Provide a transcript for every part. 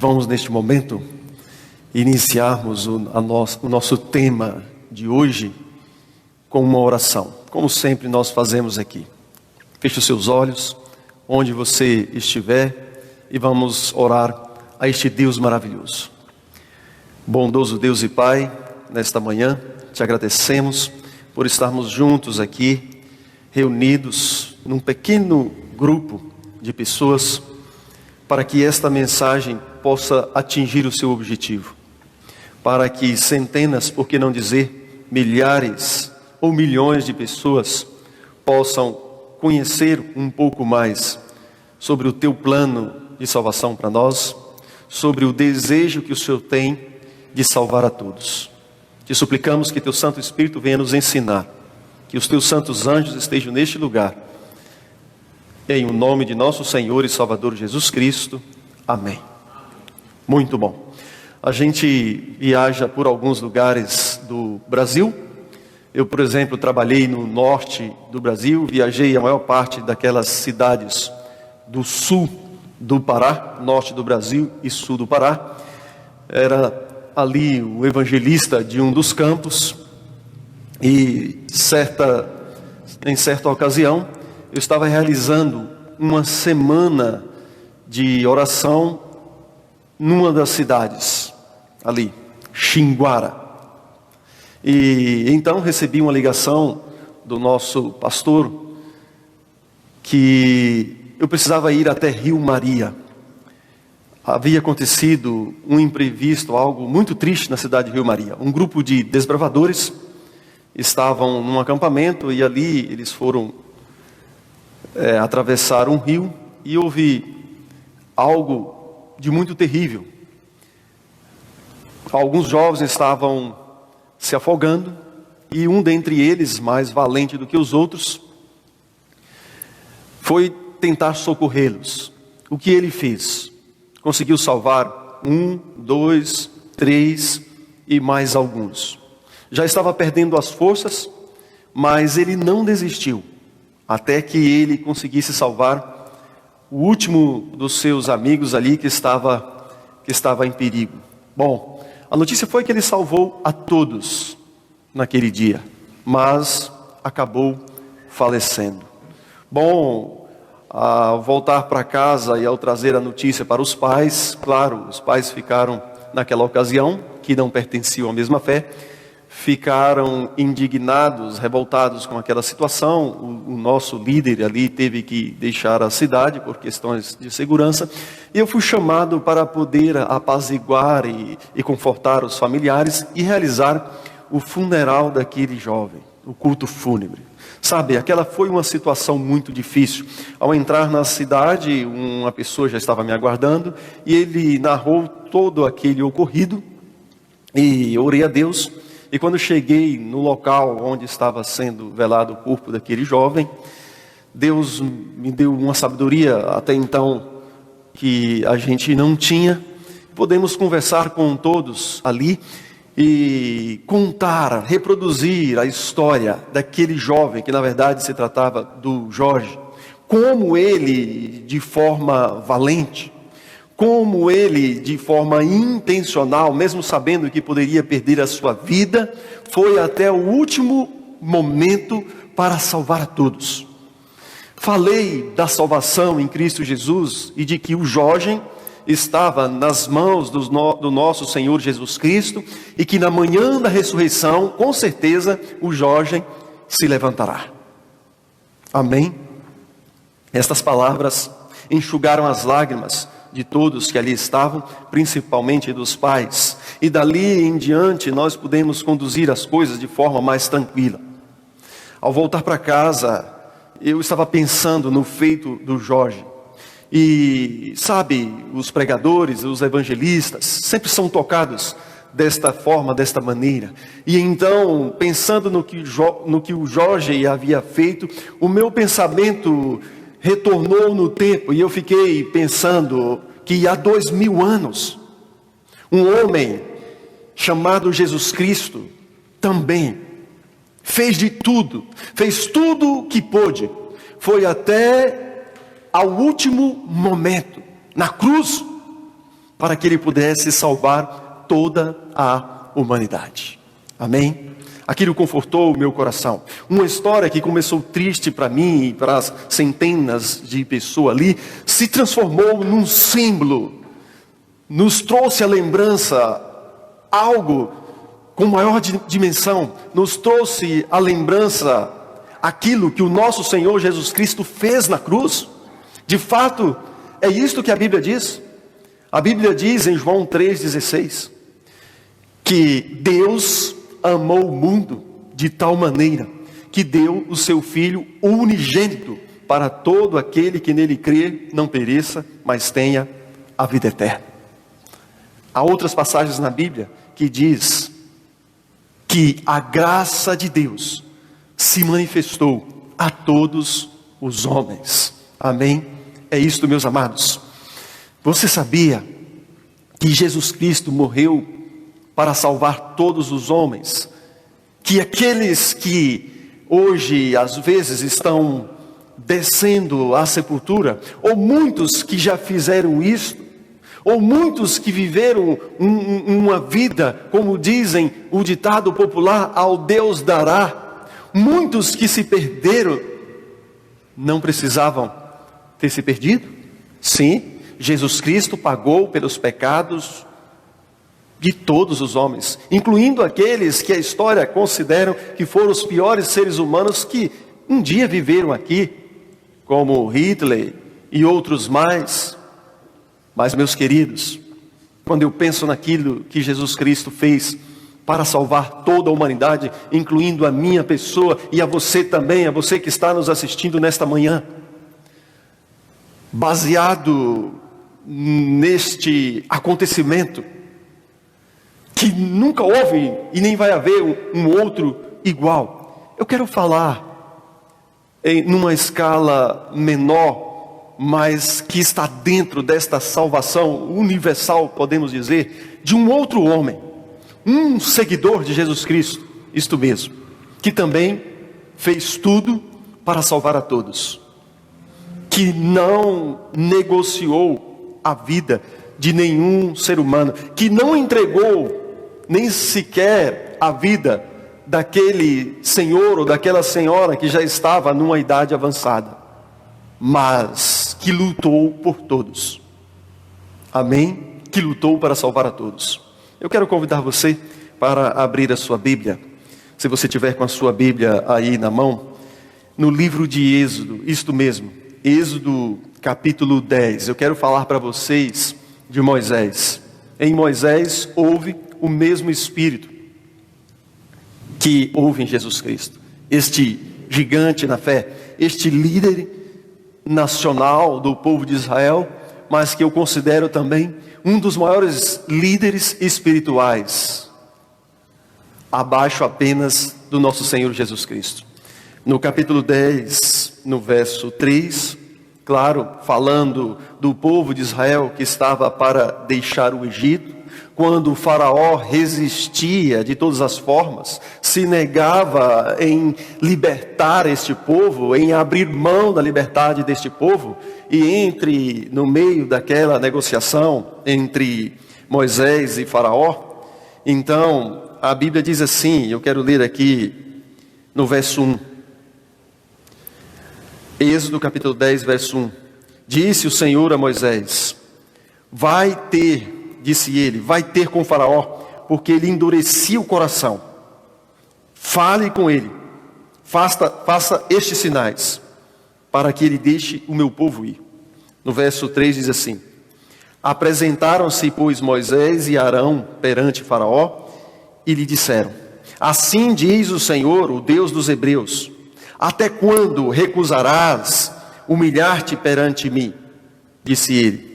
Vamos neste momento iniciarmos o nosso tema de hoje com uma oração, como sempre nós fazemos aqui. Feche os seus olhos, onde você estiver, e vamos orar a este Deus maravilhoso. Bondoso Deus e Pai, nesta manhã te agradecemos por estarmos juntos aqui, reunidos num pequeno grupo de pessoas, para que esta mensagem possa atingir o seu objetivo, para que centenas, por que não dizer milhares ou milhões de pessoas possam conhecer um pouco mais sobre o teu plano de salvação para nós, sobre o desejo que o Senhor tem de salvar a todos. Te suplicamos que teu Santo Espírito venha nos ensinar, que os teus santos anjos estejam neste lugar, em o nome de nosso Senhor e Salvador Jesus Cristo. Amém. Muito bom. A gente viaja por alguns lugares do Brasil. Eu, por exemplo, trabalhei no norte do Brasil, viajei a maior parte daquelas cidades do sul do Pará, norte do Brasil e sul do Pará. Era ali o evangelista de um dos campos, e em certa ocasião eu estava realizando uma semana de oração numa das cidades ali, Xinguara. E então recebi uma ligação do nosso pastor que eu precisava ir até Rio Maria. Havia acontecido um imprevisto, algo muito triste na cidade de Rio Maria. Um grupo de desbravadores estavam num acampamento e ali eles foram atravessar um rio e houve algo de muito terrível. Alguns jovens estavam se afogando e um dentre eles, mais valente do que os outros, foi tentar socorrê-los. O que ele fez? Conseguiu salvar 1, 2, 3 e mais alguns. Já estava perdendo as forças, mas ele não desistiu, até que ele conseguisse salvar o último dos seus amigos ali que estava em perigo. Bom, a notícia foi que ele salvou a todos naquele dia, mas acabou falecendo. Bom, ao voltar para casa e ao trazer a notícia para os pais, claro, os pais ficaram naquela ocasião, que não pertenciam à mesma fé, ficaram indignados, revoltados com aquela situação. O nosso líder ali teve que deixar a cidade por questões de segurança, e eu fui chamado para poder apaziguar e confortar os familiares e realizar o funeral daquele jovem, o culto fúnebre. Sabe, aquela foi uma situação muito difícil. Ao entrar na cidade, uma pessoa já estava me aguardando e ele narrou todo aquele ocorrido, e orei a Deus. E quando cheguei no local onde estava sendo velado o corpo daquele jovem, Deus me deu uma sabedoria até então que a gente não tinha. Podemos conversar com todos ali e contar, reproduzir a história daquele jovem, que na verdade se tratava do Jorge. Como ele, de forma valente, como ele, de forma intencional, mesmo sabendo que poderia perder a sua vida, foi até o último momento para salvar a todos. Falei da salvação em Cristo Jesus e de que o Jorge estava nas mãos do nosso Senhor Jesus Cristo, e que na manhã da ressurreição, com certeza, o Jorge se levantará. Amém? Estas palavras enxugaram as lágrimas de todos que ali estavam, principalmente dos pais, e dali em diante nós pudemos conduzir as coisas de forma mais tranquila. Ao voltar para casa, eu estava pensando no feito do Jorge, e sabe, os pregadores, os evangelistas sempre são tocados desta forma, desta maneira. E então, pensando no que o Jorge havia feito, o meu pensamento retornou no tempo, e eu fiquei pensando que há 2000 anos, um homem chamado Jesus Cristo também fez de tudo, fez tudo o que pôde, foi até ao último momento, na cruz, para que ele pudesse salvar toda a humanidade. Amém? Aquilo confortou o meu coração. Uma história que começou triste para mim e para as centenas de pessoas ali, se transformou num símbolo, nos trouxe a lembrança, algo com maior dimensão, nos trouxe a lembrança, aquilo que o nosso Senhor Jesus Cristo fez na cruz. De fato, é isto que a Bíblia diz. A Bíblia diz em João 3,16, que Deus amou o mundo de tal maneira que deu o seu Filho unigênito para todo aquele que nele crê não pereça, mas tenha a vida eterna. Há outras passagens na Bíblia que diz que a graça de Deus se manifestou a todos os homens. Amém? É isto, meus amados. Você sabia que Jesus Cristo morreu para salvar todos os homens? Que aqueles que hoje às vezes estão descendo à sepultura, ou muitos que já fizeram isto, ou muitos que viveram uma vida, como dizem o ditado popular, ao Deus dará, muitos que se perderam, não precisavam ter se perdido? Sim, Jesus Cristo pagou pelos pecados de todos os homens, incluindo aqueles que a história considera que foram os piores seres humanos que um dia viveram aqui, como Hitler e outros mais. Mas, meus queridos, quando eu penso naquilo que Jesus Cristo fez para salvar toda a humanidade, incluindo a minha pessoa e a você também, a você que está nos assistindo nesta manhã, baseado neste acontecimento, que nunca houve e nem vai haver um outro igual. Eu quero falar numa escala menor, mas que está dentro desta salvação universal, podemos dizer, de um outro homem, um seguidor de Jesus Cristo, isto mesmo, que também fez tudo para salvar a todos, que não negociou a vida de nenhum ser humano, que não entregou nem sequer a vida daquele senhor ou daquela senhora que já estava numa idade avançada, mas que lutou por todos. Amém? Que lutou para salvar a todos. Eu quero convidar você para abrir a sua Bíblia, se você tiver com a sua Bíblia aí na mão, no livro de Êxodo, isto mesmo, Êxodo capítulo 10. Eu quero falar para vocês de Moisés. Em Moisés houve o mesmo Espírito que houve em Jesus Cristo. Este gigante na fé, este líder nacional do povo de Israel, mas que eu considero também um dos maiores líderes espirituais, abaixo apenas do nosso Senhor Jesus Cristo. No capítulo 10, no verso 3, claro, falando do povo de Israel que estava para deixar o Egito, quando o faraó resistia de todas as formas, se negava em libertar este povo, em abrir mão da liberdade deste povo, e no meio daquela negociação entre Moisés e faraó, então a Bíblia diz assim, eu quero ler aqui no verso 1, Êxodo capítulo 10, verso 1, disse o Senhor a Moisés, disse ele, vai ter com faraó, porque ele endurecia o coração, fale com ele, faça estes sinais, para que ele deixe o meu povo ir. No verso 3 diz assim, apresentaram-se, pois, Moisés e Arão perante faraó, e lhe disseram, assim diz o Senhor, o Deus dos hebreus, até quando recusarás humilhar-te perante mim? Disse ele.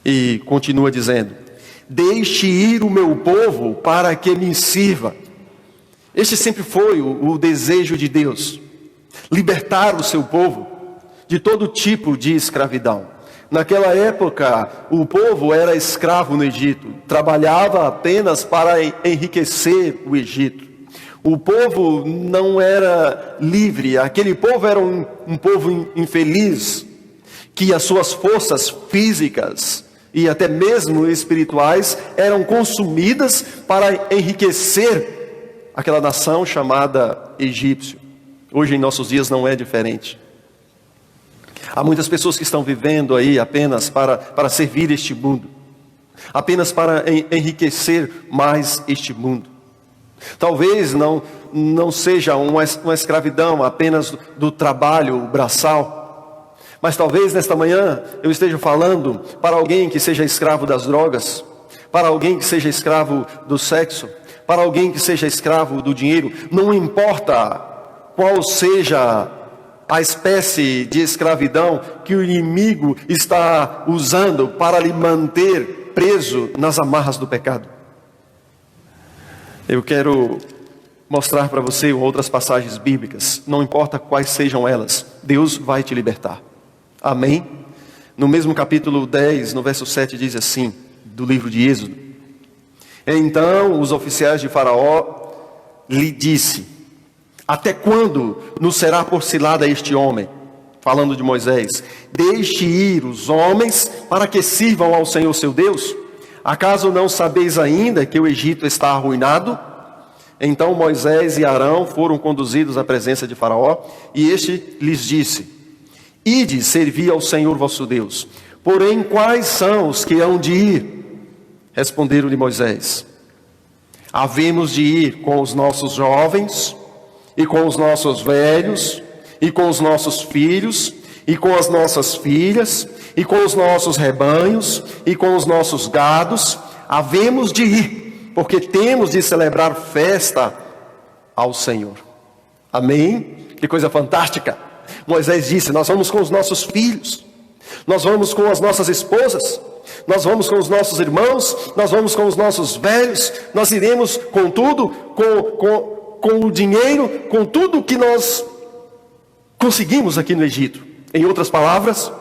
E continua dizendo, deixe ir o meu povo para que me sirva. Este sempre foi o desejo de Deus, libertar o seu povo de todo tipo de escravidão. Naquela época, o povo era escravo no Egito, trabalhava apenas para enriquecer o Egito. O povo não era livre, aquele povo era um povo infeliz, que as suas forças físicas e até mesmo espirituais eram consumidas para enriquecer aquela nação chamada egípcio. Hoje em nossos dias não é diferente. Há muitas pessoas que estão vivendo aí apenas para servir este mundo, apenas para enriquecer mais este mundo. Talvez não seja uma escravidão apenas do trabalho braçal, mas talvez nesta manhã eu esteja falando para alguém que seja escravo das drogas, para alguém que seja escravo do sexo, para alguém que seja escravo do dinheiro. Não importa qual seja a espécie de escravidão que o inimigo está usando para lhe manter preso nas amarras do pecado. Eu quero mostrar para você outras passagens bíblicas, não importa quais sejam elas, Deus vai te libertar. Amém? No mesmo capítulo 10, no verso 7, diz assim, do livro de Êxodo: Então os oficiais de Faraó lhe disse: Até quando nos será por cilada este homem? Falando de Moisés: Deixe ir os homens para que sirvam ao Senhor seu Deus. Acaso não sabeis ainda que o Egito está arruinado? Então Moisés e Arão foram conduzidos à presença de Faraó, e este lhes disse: Ide servir ao Senhor vosso Deus. Porém, quais são os que hão de ir? Responderam-lhe Moisés: Havemos de ir com os nossos jovens, e com os nossos velhos, e com os nossos filhos, e com as nossas filhas, e com os nossos rebanhos, e com os nossos gados. Havemos de ir, porque temos de celebrar festa ao Senhor. Amém? Que coisa fantástica! Moisés disse: nós vamos com os nossos filhos, nós vamos com as nossas esposas, nós vamos com os nossos irmãos, nós vamos com os nossos velhos, nós iremos com tudo, com o dinheiro, com tudo que nós conseguimos aqui no Egito. Em outras palavras,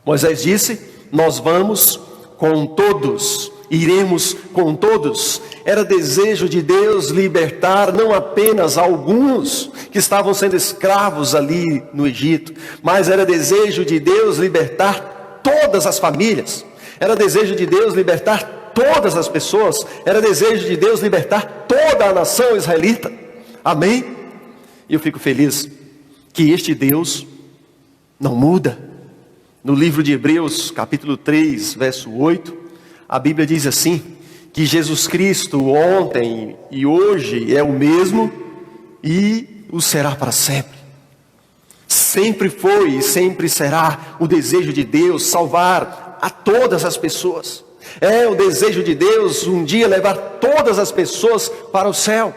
Moisés disse: nós vamos com todos, iremos com todos. Era desejo de Deus libertar não apenas alguns que estavam sendo escravos ali no Egito, mas era desejo de Deus libertar todas as famílias, era desejo de Deus libertar todas as pessoas, era desejo de Deus libertar toda a nação israelita. Amém? E eu fico feliz que este Deus não muda. No livro de Hebreus, capítulo 3, verso 8, a Bíblia diz assim, que Jesus Cristo ontem e hoje é o mesmo e o será para sempre. Sempre foi e sempre será o desejo de Deus salvar a todas as pessoas. É o desejo de Deus um dia levar todas as pessoas para o céu.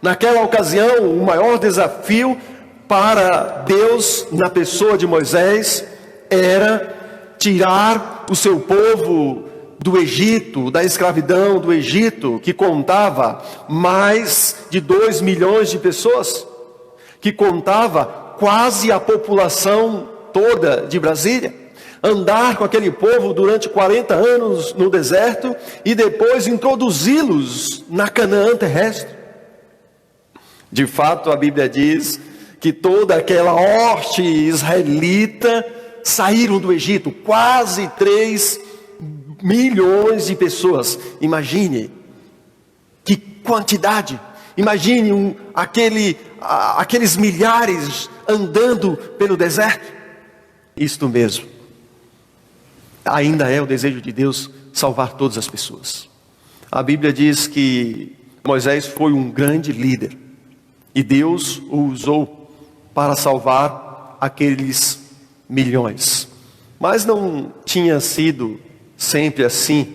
Naquela ocasião, o maior desafio para Deus, na pessoa de Moisés, era tirar o seu povo do Egito, da escravidão do Egito, que contava mais de 2 milhões de pessoas, que contava quase a população toda de Brasília. Andar com aquele povo durante 40 anos no deserto e depois introduzi-los na Canaã terrestre. De fato, a Bíblia diz que toda aquela horte israelita saíram do Egito, quase 3 milhões de pessoas. Imagine que quantidade. Imagine aqueles milhares andando pelo deserto. Isto mesmo. Ainda é o desejo de Deus salvar todas as pessoas. A Bíblia diz que Moisés foi um grande líder e Deus o usou para salvar aqueles milhões. Mas não tinha sido sempre assim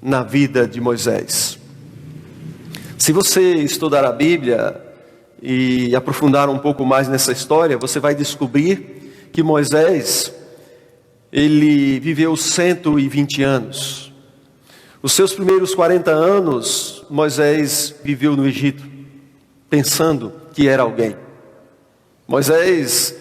na vida de Moisés. Se você estudar a Bíblia e aprofundar um pouco mais nessa história, você vai descobrir que Moisés, ele viveu 120 anos. Os seus primeiros 40 anos, Moisés viveu no Egito, pensando que era alguém. Moisés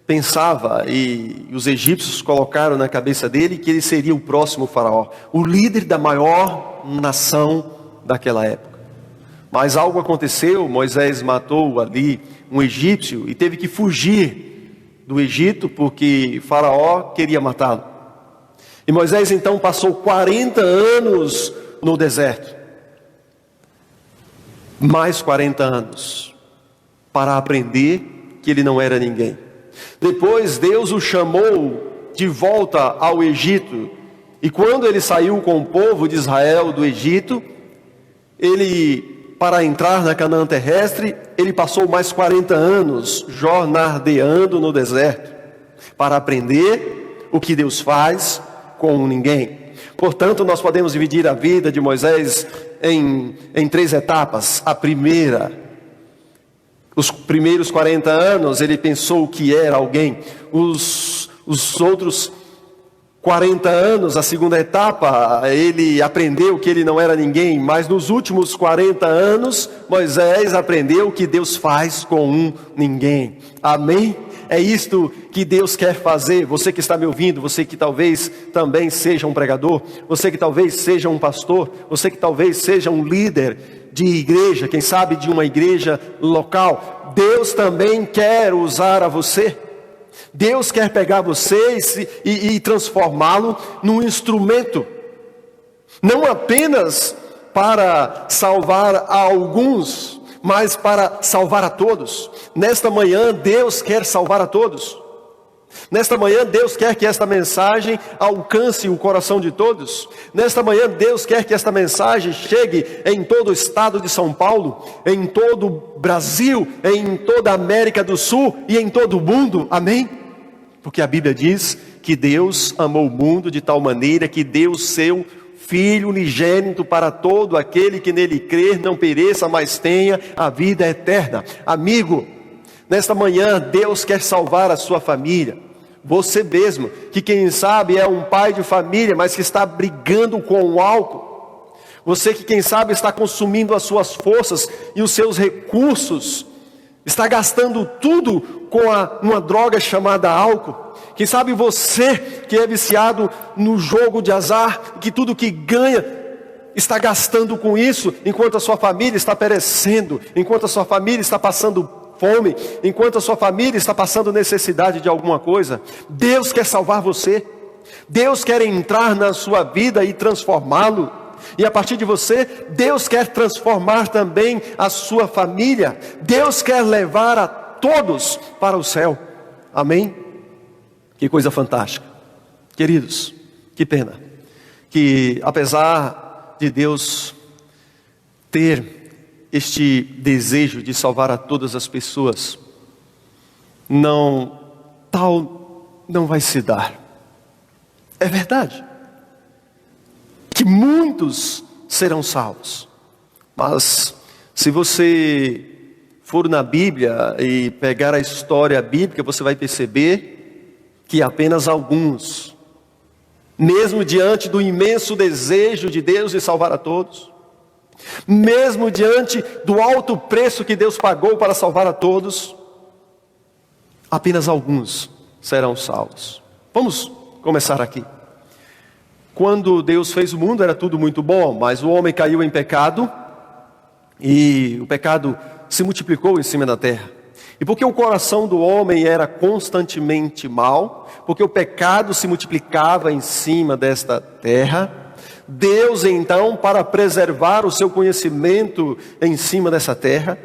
pensava, e os egípcios colocaram na cabeça dele, que ele seria o próximo faraó, o líder da maior nação daquela época. Mas algo aconteceu, Moisés matou ali um egípcio e teve que fugir do Egito porque Faraó queria matá-lo. E Moisés então passou 40 anos no deserto. Mais 40 anos para aprender que ele não era ninguém. Depois Deus o chamou de volta ao Egito. E quando ele saiu com o povo de Israel do Egito, para entrar na Canaã terrestre, ele passou mais 40 anos jornadeando no deserto, para aprender o que Deus faz com ninguém. Portanto, nós podemos dividir a vida de Moisés em 3 etapas. A primeira, os primeiros 40 anos, ele pensou que era alguém. Os outros 40 anos, a segunda etapa, ele aprendeu que ele não era ninguém. Mas nos últimos 40 anos, Moisés aprendeu o que Deus faz com um ninguém. Amém? É isto que Deus quer fazer. Você que está me ouvindo, você que talvez também seja um pregador, você que talvez seja um pastor, você que talvez seja um líder de igreja, quem sabe de uma igreja local, Deus também quer usar a você. Deus quer pegar você e transformá-lo num instrumento, não apenas para salvar a alguns, mas para salvar a todos. Nesta manhã, Deus quer salvar a todos. Nesta manhã, Deus quer que esta mensagem alcance o coração de todos. Nesta manhã, Deus quer que esta mensagem chegue em todo o estado de São Paulo, em todo o Brasil, em toda a América do Sul e em todo o mundo. Amém? Porque a Bíblia diz que Deus amou o mundo de tal maneira que deu seu Filho unigênito para todo aquele que nele crer, não pereça, mas tenha a vida eterna. Amigo, nesta manhã Deus quer salvar a sua família. Você mesmo, que quem sabe é um pai de família, mas que está brigando com o álcool. Você que quem sabe está consumindo as suas forças e os seus recursos, está gastando tudo com uma droga chamada álcool. Quem sabe você que é viciado no jogo de azar, que tudo que ganha está gastando com isso, enquanto a sua família está perecendo, enquanto a sua família está passando fome, enquanto a sua família está passando necessidade de alguma coisa. Deus quer salvar você. Deus quer entrar na sua vida e transformá-lo. E a partir de você, Deus quer transformar também a sua família. Deus quer levar a todos para o céu. Amém? Que coisa fantástica. Queridos, que pena que apesar de Deus ter este desejo de salvar a todas as pessoas, tal não vai se dar. É verdade que muitos serão salvos, mas se você for na Bíblia e pegar a história bíblica, você vai perceber que apenas alguns, mesmo diante do imenso desejo de Deus de salvar a todos, mesmo diante do alto preço que Deus pagou para salvar a todos, apenas alguns serão salvos. Vamos começar aqui. Quando Deus fez o mundo era tudo muito bom, mas o homem caiu em pecado e o pecado se multiplicou em cima da terra. E porque o coração do homem era constantemente mau, porque o pecado se multiplicava em cima desta terra, Deus então, para preservar o seu conhecimento em cima dessa terra,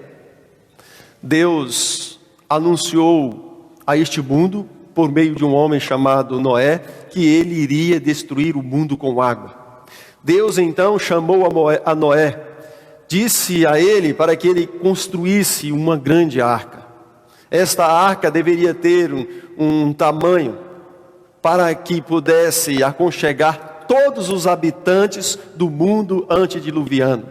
Deus anunciou a este mundo, por meio de um homem chamado Noé, que ele iria destruir o mundo com água. Deus então chamou a Noé, disse a ele para que ele construísse uma grande arca. Esta arca deveria ter um tamanho para que pudesse aconchegar todos os habitantes do mundo antediluviano.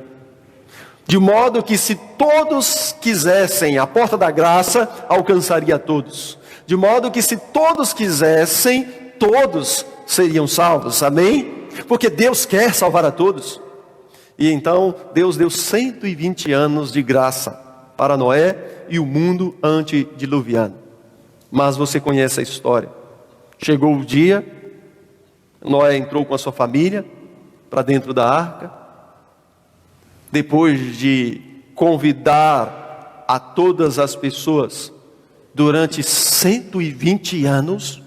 De modo que se todos quisessem, a porta da graça alcançaria todos. De modo que se todos quisessem, todos seriam salvos. Amém? Porque Deus quer salvar a todos. E então Deus deu 120 anos de graça para Noé e o mundo antediluviano. Mas você conhece a história. Chegou o dia, Noé entrou com a sua família para dentro da arca. Depois de convidar a todas as pessoas durante 120 anos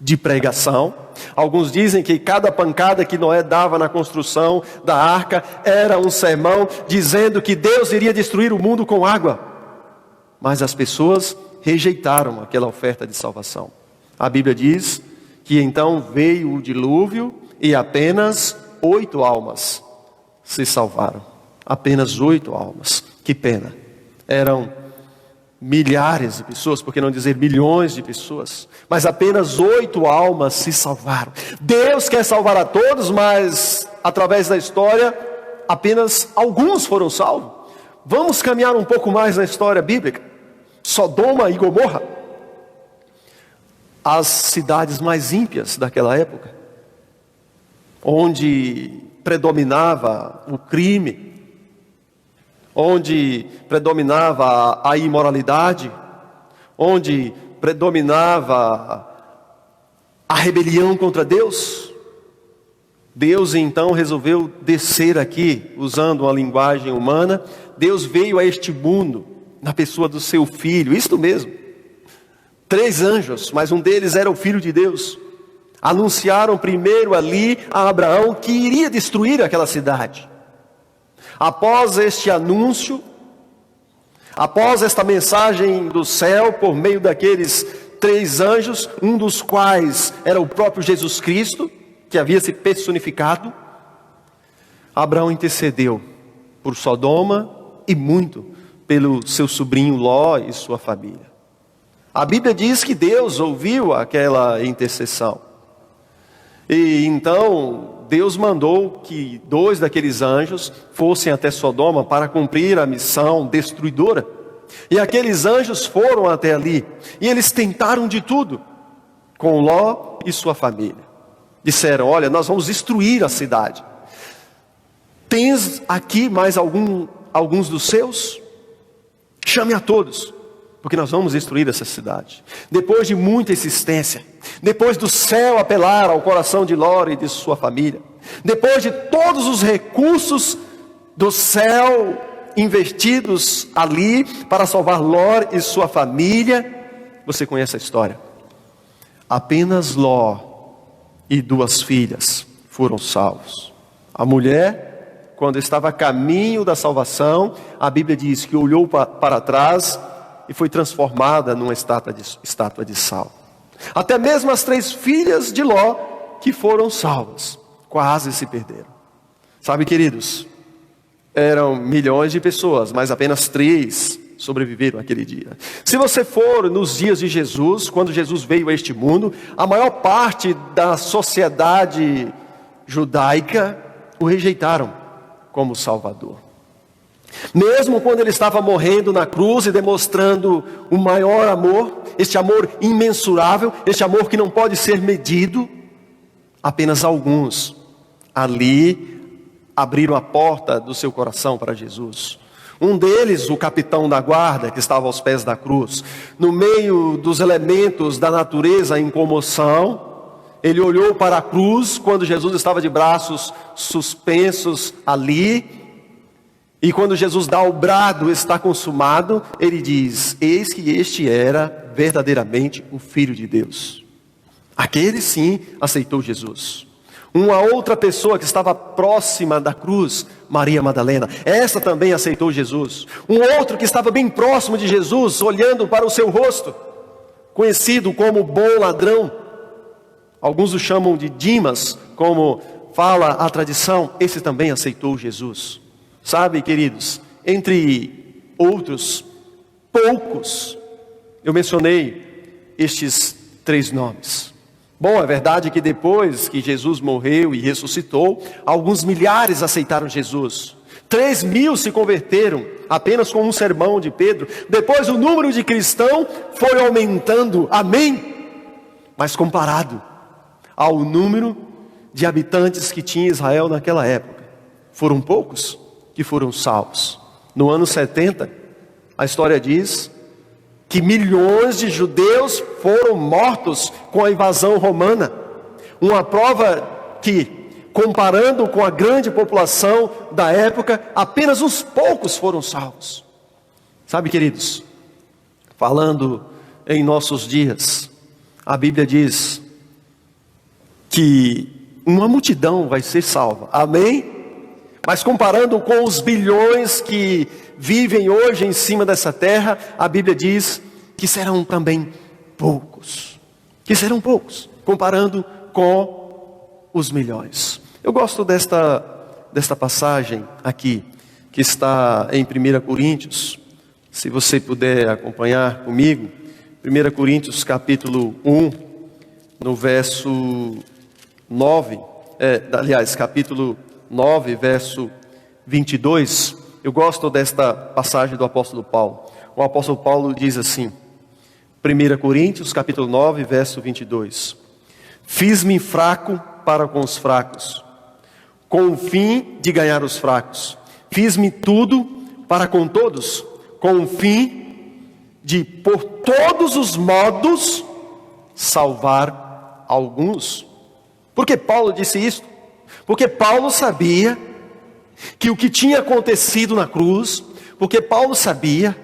de pregação, Alguns dizem que cada pancada que Noé dava na construção da arca era um sermão dizendo que Deus iria destruir o mundo com água. Mas as pessoas rejeitaram aquela oferta de salvação. A Bíblia diz que então veio o dilúvio e apenas 8 almas se salvaram. Apenas 8 almas. Que pena. Eram milhares de pessoas, por que não dizer milhões de pessoas, mas apenas 8 almas se salvaram. Deus quer salvar a todos, mas através da história, apenas alguns foram salvos. Vamos caminhar um pouco mais na história bíblica. Sodoma e Gomorra, as cidades mais ímpias daquela época, onde predominava o crime, onde predominava a imoralidade, onde predominava a rebelião contra Deus. Deus então resolveu descer aqui, usando uma linguagem humana. Deus veio a este mundo na pessoa do seu filho, isto mesmo. 3 anjos, mas um deles era o Filho de Deus. Anunciaram primeiro ali a Abraão que iria destruir aquela cidade. Após este anúncio, após esta mensagem do céu, por meio daqueles 3 anjos, um dos quais era o próprio Jesus Cristo, que havia se personificado, Abraão intercedeu por Sodoma e muito pelo seu sobrinho Ló e sua família. A Bíblia diz que Deus ouviu aquela intercessão. E então Deus mandou que 2 daqueles anjos fossem até Sodoma para cumprir a missão destruidora. E aqueles anjos foram até ali. E eles tentaram de tudo com Ló e sua família. Disseram: olha, nós vamos destruir a cidade. Tens aqui mais alguns dos seus? Chame a todos, porque nós vamos destruir essa cidade. Depois de muita insistência, depois do céu apelar ao coração de Ló e de sua família, depois de todos os recursos do céu investidos ali para salvar Ló e sua família, você conhece a história. Apenas Ló e 2 filhas foram salvos. A mulher, quando estava a caminho da salvação, a Bíblia diz que olhou para trás e foi transformada numa estátua de sal. Até mesmo as 3 filhas de Ló, que foram salvas, quase se perderam. Sabe, queridos, eram milhões de pessoas, mas apenas 3 sobreviveram aquele dia. Se você for nos dias de Jesus, quando Jesus veio a este mundo, a maior parte da sociedade judaica o rejeitaram como Salvador. Mesmo quando ele estava morrendo na cruz e demonstrando o maior amor, este amor imensurável, este amor que não pode ser medido, apenas alguns ali abriram a porta do seu coração para Jesus. Um deles, o capitão da guarda, que estava aos pés da cruz, no meio dos elementos da natureza em comoção, ele olhou para a cruz quando Jesus estava de braços suspensos ali. E quando Jesus dá o brado, está consumado, ele diz: eis que este era verdadeiramente o Filho de Deus. Aquele sim aceitou Jesus. Uma outra pessoa que estava próxima da cruz, Maria Madalena, essa também aceitou Jesus. Um outro que estava bem próximo de Jesus, olhando para o seu rosto, conhecido como bom ladrão, alguns o chamam de Dimas, como fala a tradição, esse também aceitou Jesus. Sabe, queridos, entre outros poucos, eu mencionei estes 3 nomes. Bom, é verdade que depois que Jesus morreu e ressuscitou, alguns milhares aceitaram Jesus. 3.000 se converteram apenas com um sermão de Pedro. Depois o número de cristãos foi aumentando, amém? Mas comparado ao número de habitantes que tinha Israel naquela época, foram poucos que foram salvos. No ano 70, a história diz que milhões de judeus foram mortos com a invasão romana. Uma prova que, comparando com a grande população da época, apenas uns poucos foram salvos. Sabe, queridos, falando em nossos dias, a Bíblia diz que uma multidão vai ser salva, amém? Mas comparando com os bilhões que vivem hoje em cima dessa terra, a Bíblia diz que serão também poucos. Que serão poucos, comparando com os milhões. Eu gosto desta passagem aqui, que está em 1 Coríntios. Se você puder acompanhar comigo, 1 Coríntios capítulo 1, no verso 9, capítulo 9, verso 22, eu gosto desta passagem do apóstolo Paulo. O apóstolo Paulo diz assim, 1 Coríntios, capítulo 9, verso 22. Fiz-me fraco para com os fracos, com o fim de ganhar os fracos. Fiz-me tudo para com todos, com o fim de, por todos os modos, salvar alguns. Por que Paulo disse isso? Porque Paulo sabia que o que tinha acontecido na cruz, porque Paulo sabia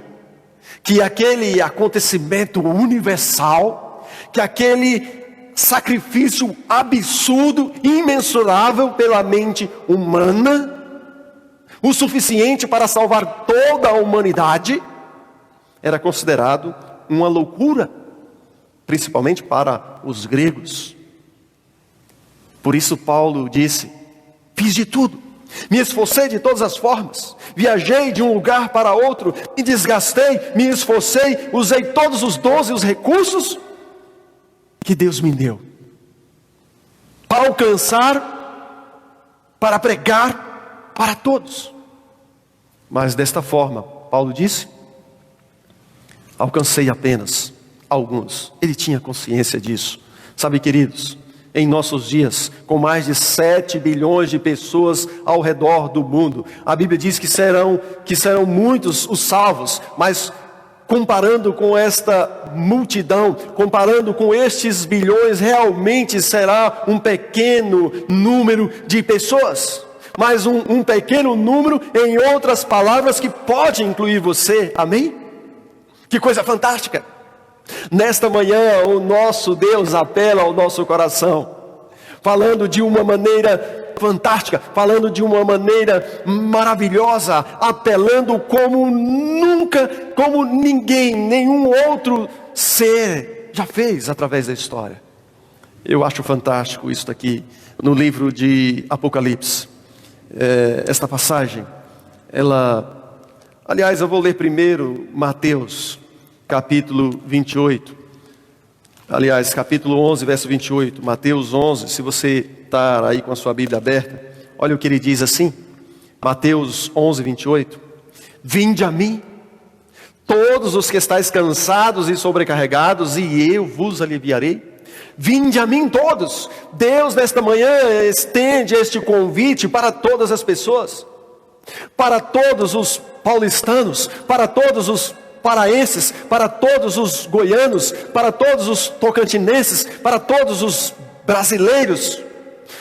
que aquele acontecimento universal, que aquele sacrifício absurdo, imensurável pela mente humana, o suficiente para salvar toda a humanidade, era considerado uma loucura, principalmente para os gregos. Por isso Paulo disse, fiz de tudo, me esforcei de todas as formas, viajei de um lugar para outro, me desgastei, me esforcei, usei todos os dons e os recursos que Deus me deu, para alcançar, para pregar para todos. Mas desta forma, Paulo disse, alcancei apenas alguns. Ele tinha consciência disso. Sabe, queridos, em nossos dias, com mais de 7 bilhões de pessoas ao redor do mundo, a Bíblia diz que serão muitos os salvos, mas comparando com esta multidão, comparando com estes bilhões, realmente será um pequeno número de pessoas, mas um pequeno número, em outras palavras, que pode incluir você, amém? Que coisa fantástica! Nesta manhã o nosso Deus apela ao nosso coração, falando de uma maneira fantástica, falando de uma maneira maravilhosa, apelando como nunca, como ninguém, nenhum outro ser já fez através da história. Eu acho fantástico isso daqui, no livro de Apocalipse. Esta passagem, aliás, eu vou ler primeiro Mateus, capítulo 28, aliás, capítulo 11, verso 28, Mateus 11, se você está aí com a sua Bíblia aberta, olha o que ele diz assim, Mateus 11, 28, vinde a mim, todos os que estáis cansados e sobrecarregados, e eu vos aliviarei. Vinde a mim todos. Deus nesta manhã estende este convite para todas as pessoas, para todos os paulistanos, para todos os paraenses, para todos os goianos, para todos os tocantinenses, para todos os brasileiros,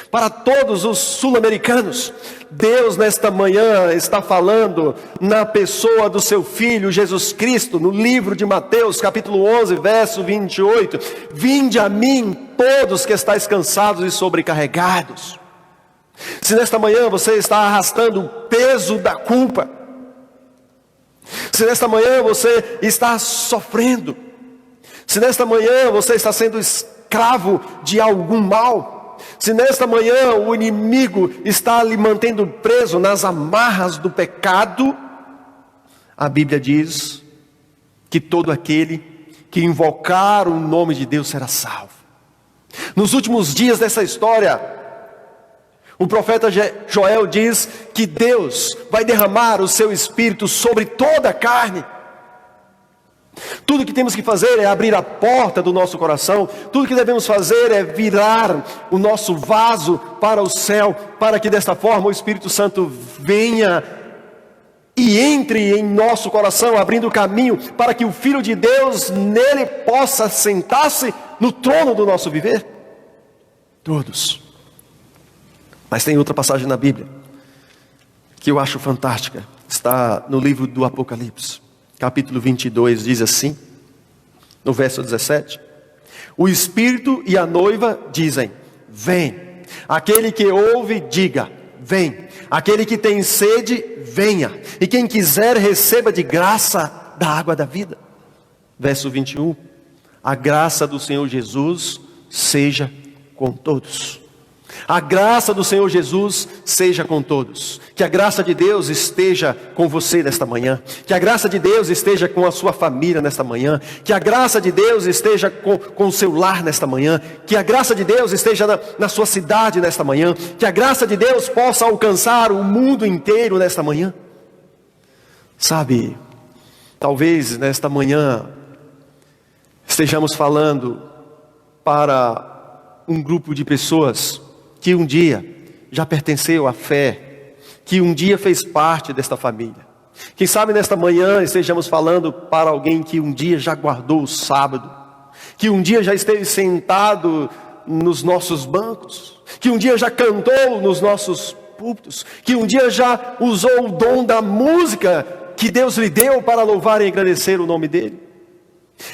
para todos os sul-americanos. Deus nesta manhã está falando na pessoa do seu Filho Jesus Cristo, no livro de Mateus capítulo 11 verso 28, vinde a mim todos que estáis cansados e sobrecarregados. Se nesta manhã você está arrastando o peso da culpa, se nesta manhã você está sofrendo, se nesta manhã você está sendo escravo de algum mal, se nesta manhã o inimigo está lhe mantendo preso nas amarras do pecado, a Bíblia diz que todo aquele que invocar o nome de Deus será salvo. Nos últimos dias dessa história, o profeta Joel diz que Deus vai derramar o seu Espírito sobre toda a carne. Tudo que temos que fazer é abrir a porta do nosso coração. Tudo que devemos fazer é virar o nosso vaso para o céu, para que desta forma o Espírito Santo venha e entre em nosso coração, abrindo caminho para que o Filho de Deus nele possa sentar-se no trono do nosso viver. Todos. Mas tem outra passagem na Bíblia que eu acho fantástica. Está no livro do Apocalipse, capítulo 22, diz assim, no verso 17: o Espírito e a noiva dizem, vem. Aquele que ouve, diga, vem. Aquele que tem sede, venha. E quem quiser, receba de graça da água da vida. Verso 21. A graça do Senhor Jesus seja com todos. A graça do Senhor Jesus seja com todos. Que a graça de Deus esteja com você nesta manhã. Que a graça de Deus esteja com a sua família nesta manhã. Que a graça de Deus esteja com o seu lar nesta manhã. Que a graça de Deus esteja na sua cidade nesta manhã. Que a graça de Deus possa alcançar o mundo inteiro nesta manhã. Sabe, talvez nesta manhã estejamos falando para um grupo de pessoas que um dia já pertenceu à fé, que um dia fez parte desta família. Quem sabe nesta manhã estejamos falando para alguém que um dia já guardou o sábado, que um dia já esteve sentado nos nossos bancos, que um dia já cantou nos nossos púlpitos, que um dia já usou o dom da música que Deus lhe deu para louvar e agradecer o nome dele.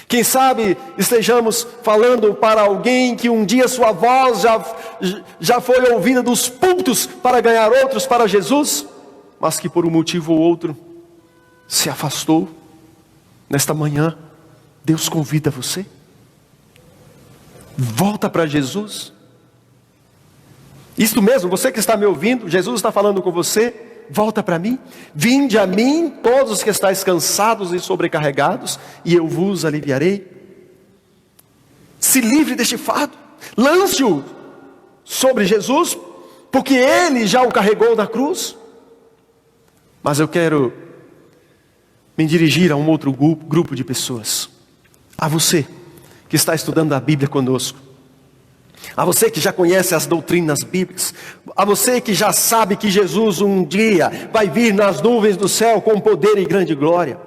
Quem sabe estejamos falando para alguém que um dia sua voz já foi ouvida dos púlpitos para ganhar outros para Jesus, mas que por um motivo ou outro se afastou. Nesta manhã, Deus convida você. Volta para Jesus. Isto mesmo, você que está me ouvindo, Jesus está falando com você. Volta para mim, vinde a mim todos os que estáis cansados e sobrecarregados, e eu vos aliviarei. Se livre deste fardo, lance-o sobre Jesus, porque Ele já o carregou na cruz. Mas eu quero me dirigir a um outro grupo de pessoas, a você que está estudando a Bíblia conosco, a você que já conhece as doutrinas bíblicas, a você que já sabe que Jesus um dia vai vir nas nuvens do céu com poder e grande glória,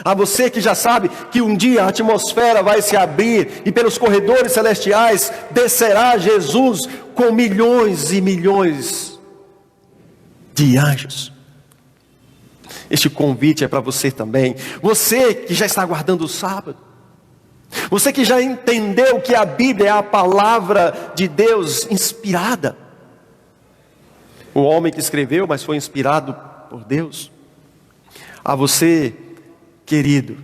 a você que já sabe que um dia a atmosfera vai se abrir e pelos corredores celestiais descerá Jesus com milhões e milhões de anjos. Este convite é para você também, você que já está aguardando o sábado, você que já entendeu que a Bíblia é a palavra de Deus inspirada. O homem que escreveu, mas foi inspirado por Deus. A você, querido,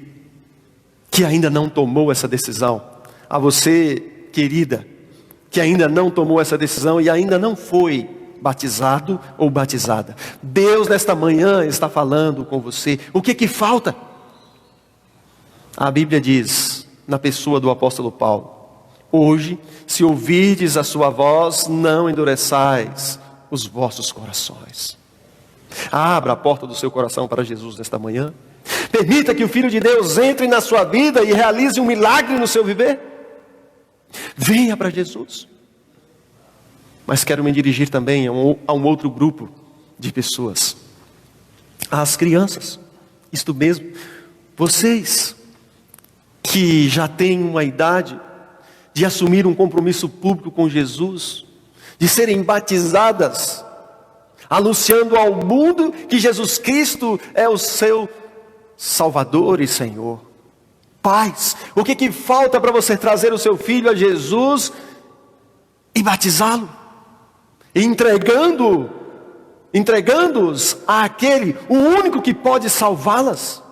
que ainda não tomou essa decisão. A você, querida, que ainda não tomou essa decisão e ainda não foi batizado ou batizada. Deus nesta manhã está falando com você. O que falta? A Bíblia diz, na pessoa do apóstolo Paulo: hoje, se ouvirdes a sua voz, não endureçais os vossos corações. Abra a porta do seu coração para Jesus nesta manhã. Permita que o Filho de Deus entre na sua vida e realize um milagre no seu viver. Venha para Jesus. Mas quero me dirigir também a um outro grupo de pessoas, às crianças. Isto mesmo, vocês que já têm uma idade de assumir um compromisso público com Jesus, de serem batizadas, anunciando ao mundo que Jesus Cristo é o seu Salvador e Senhor. Pais, o que falta para você trazer o seu filho a Jesus e batizá-lo? Entregando-os àquele, o único que pode salvá-las.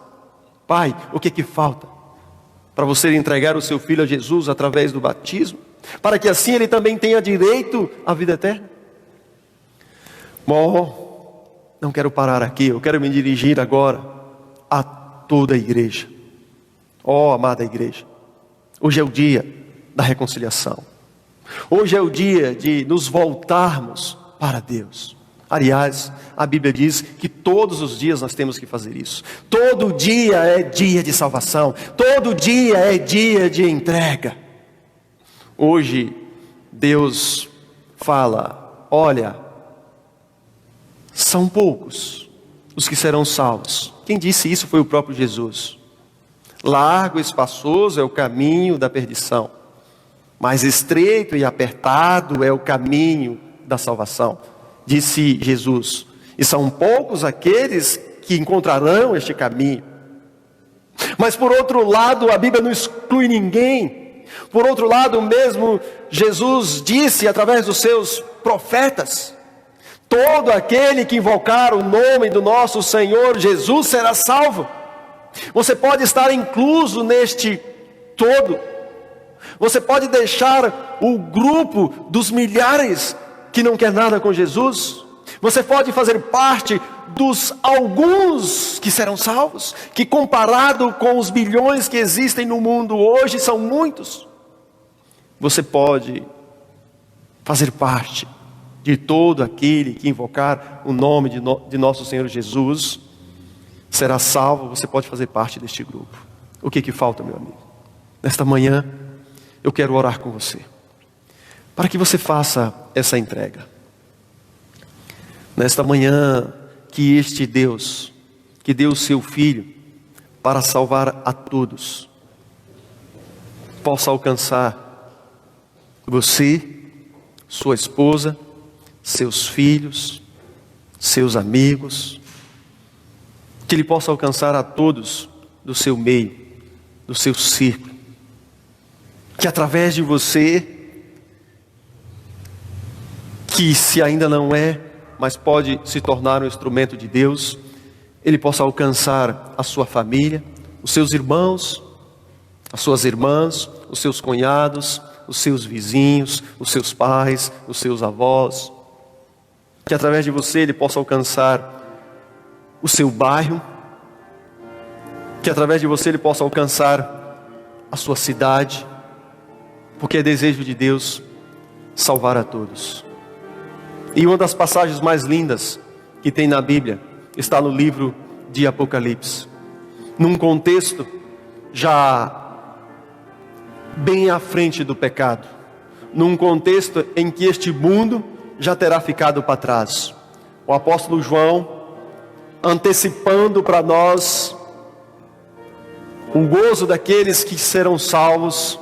Pai, o que falta para você entregar o seu filho a Jesus através do batismo, para que assim ele também tenha direito à vida eterna? Bom, não quero parar aqui, eu quero me dirigir agora a toda a igreja. Ó, amada igreja, hoje é o dia da reconciliação. Hoje é o dia de nos voltarmos para Deus. Aliás, a Bíblia diz que todos os dias nós temos que fazer isso. Todo dia é dia de salvação. Todo dia é dia de entrega. Hoje, Deus fala: olha, são poucos os que serão salvos. Quem disse isso foi o próprio Jesus. Largo e espaçoso é o caminho da perdição, mas estreito e apertado é o caminho da salvação, disse Jesus. E são poucos aqueles que encontrarão este caminho. Mas por outro lado, a Bíblia não exclui ninguém. Por outro lado, mesmo Jesus disse através dos seus profetas: todo aquele que invocar o nome do nosso Senhor Jesus será salvo. Você pode estar incluso neste todo. Você pode deixar o grupo dos milhares que não quer nada com Jesus. Você pode fazer parte dos alguns que serão salvos, que comparado com os bilhões que existem no mundo hoje, são muitos. Você pode fazer parte de todo aquele que invocar o nome de nosso Senhor Jesus, será salvo. Você pode fazer parte deste grupo. O que falta, meu amigo? Nesta manhã, eu quero orar com você, para que você faça essa entrega. Nesta manhã, que este Deus, que deu o seu Filho para salvar a todos, possa alcançar você, sua esposa, seus filhos, seus amigos, que Ele possa alcançar a todos do seu meio, do seu círculo, que através de você, que se ainda não é, mas pode se tornar um instrumento de Deus, Ele possa alcançar a sua família, os seus irmãos, as suas irmãs, os seus cunhados, os seus vizinhos, os seus pais, os seus avós, que através de você Ele possa alcançar o seu bairro, que através de você Ele possa alcançar a sua cidade, porque é desejo de Deus salvar a todos. E uma das passagens mais lindas que tem na Bíblia está no livro de Apocalipse, num contexto já bem à frente do pecado, num contexto em que este mundo já terá ficado para trás. O apóstolo João, antecipando para nós o gozo daqueles que serão salvos,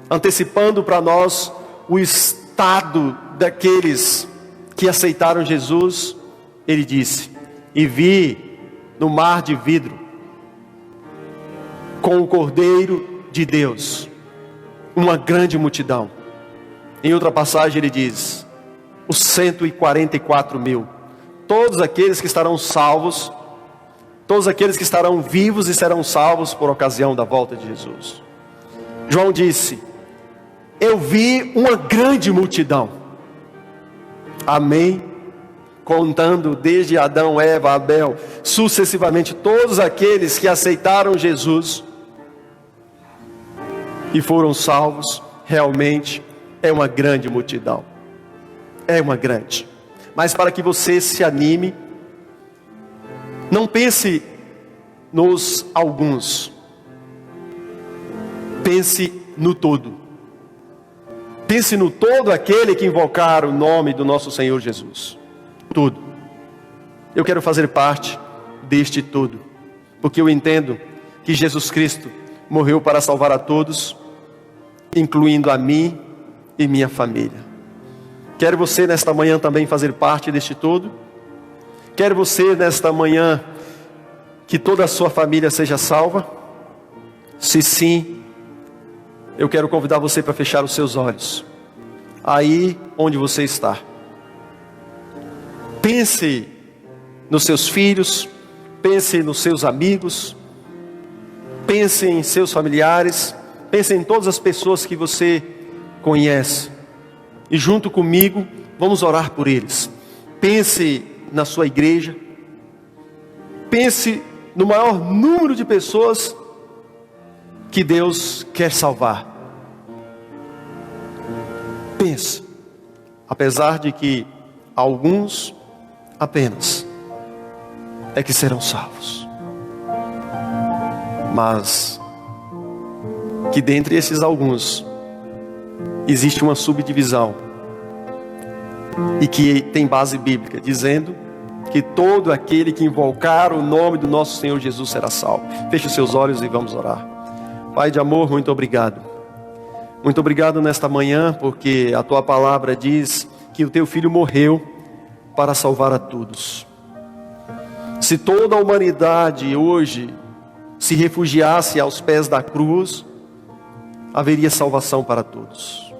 antecipando para nós o estado daqueles que aceitaram Jesus, ele disse: e vi no mar de vidro, com o Cordeiro de Deus, uma grande multidão. Em outra passagem ele diz: os 144 mil, todos aqueles que estarão salvos, todos aqueles que estarão vivos e serão salvos por ocasião da volta de Jesus. João disse: eu vi uma grande multidão, amém, contando desde Adão, Eva, Abel, sucessivamente, todos aqueles que aceitaram Jesus e foram salvos. Realmente é uma grande multidão, é uma grande. Mas para que você se anime, não pense nos alguns, pense no todo. Pense no todo aquele que invocar o nome do nosso Senhor Jesus. Tudo. Eu quero fazer parte deste tudo, porque eu entendo que Jesus Cristo morreu para salvar a todos, incluindo a mim e minha família. Quer você nesta manhã também fazer parte deste todo? Quer você nesta manhã que toda a sua família seja salva? Se sim, eu quero convidar você para fechar os seus olhos, aí onde você está. Pense nos seus filhos, pense nos seus amigos, pense em seus familiares, pense em todas as pessoas que você conhece, e junto comigo vamos orar por eles. Pense na sua igreja, pense no maior número de pessoas que Deus quer salvar. Pense, apesar de que alguns apenas é que serão salvos, mas que dentre esses alguns existe uma subdivisão, e que tem base bíblica, dizendo que todo aquele que invocar o nome do nosso Senhor Jesus será salvo. Feche os seus olhos e vamos orar. Pai de amor, muito obrigado. Muito obrigado nesta manhã, porque a Tua palavra diz que o Teu Filho morreu para salvar a todos. Se toda a humanidade hoje se refugiasse aos pés da cruz, haveria salvação para todos.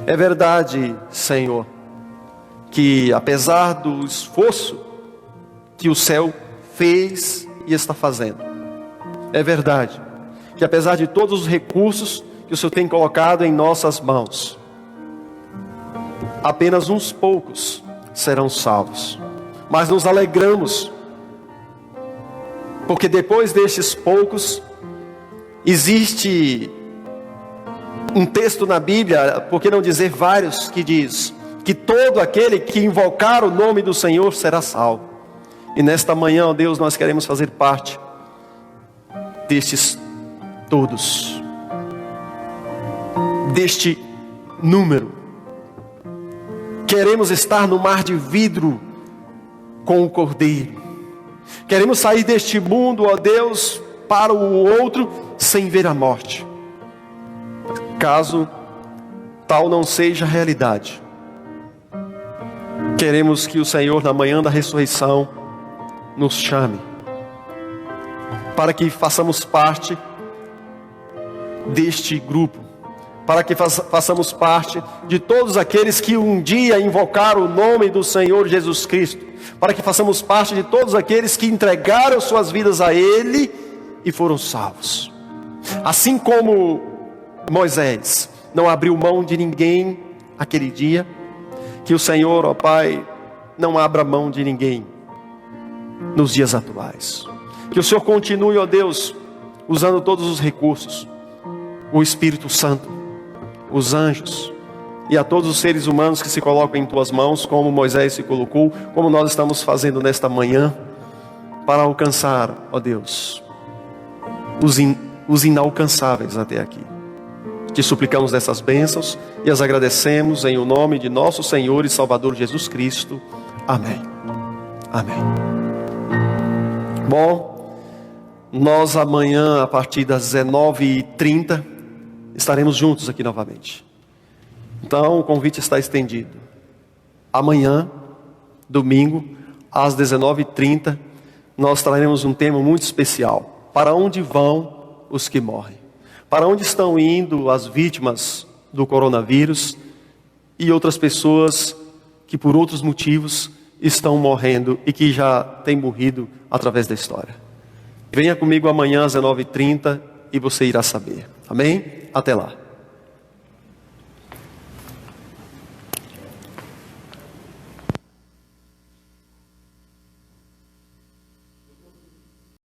É verdade, Senhor, que apesar do esforço que o céu fez e está fazendo, é verdade que apesar de todos os recursos que o Senhor tem colocado em nossas mãos, apenas uns poucos serão salvos. Mas nos alegramos, porque depois destes poucos, existe um texto na Bíblia, por que não dizer vários, que diz que todo aquele que invocar o nome do Senhor será salvo. E nesta manhã, ó Deus, nós queremos fazer parte destes todos, deste número. Queremos estar no mar de vidro com o Cordeiro. Queremos sair deste mundo, ó Deus, para o outro sem ver a morte. Caso tal não seja a realidade, queremos que o Senhor, na manhã da ressurreição, nos chame, para que façamos parte deste grupo, para que façamos parte de todos aqueles que um dia invocaram o nome do Senhor Jesus Cristo, para que façamos parte de todos aqueles que entregaram suas vidas a Ele e foram salvos. Assim como Moisés não abriu mão de ninguém aquele dia, que o Senhor, ó Pai, não abra mão de ninguém nos dias atuais. Que o Senhor continue, ó Deus, usando todos os recursos, o Espírito Santo, os anjos e a todos os seres humanos que se colocam em tuas mãos, como Moisés se colocou, como nós estamos fazendo nesta manhã, para alcançar, ó Deus, os inalcançáveis até aqui. Te suplicamos dessas bênçãos e as agradecemos em o nome de nosso Senhor e Salvador Jesus Cristo. Amém. Amém. Bom, nós amanhã, a partir das 19h30, estaremos juntos aqui novamente. Então, o convite está estendido. Amanhã, domingo, às 19h30, nós traremos um tema muito especial. Para onde vão os que morrem? Para onde estão indo as vítimas do coronavírus e outras pessoas que por outros motivos estão morrendo e que já têm morrido através da história? Venha comigo amanhã às 19h30 e você irá saber. Amém? Até lá.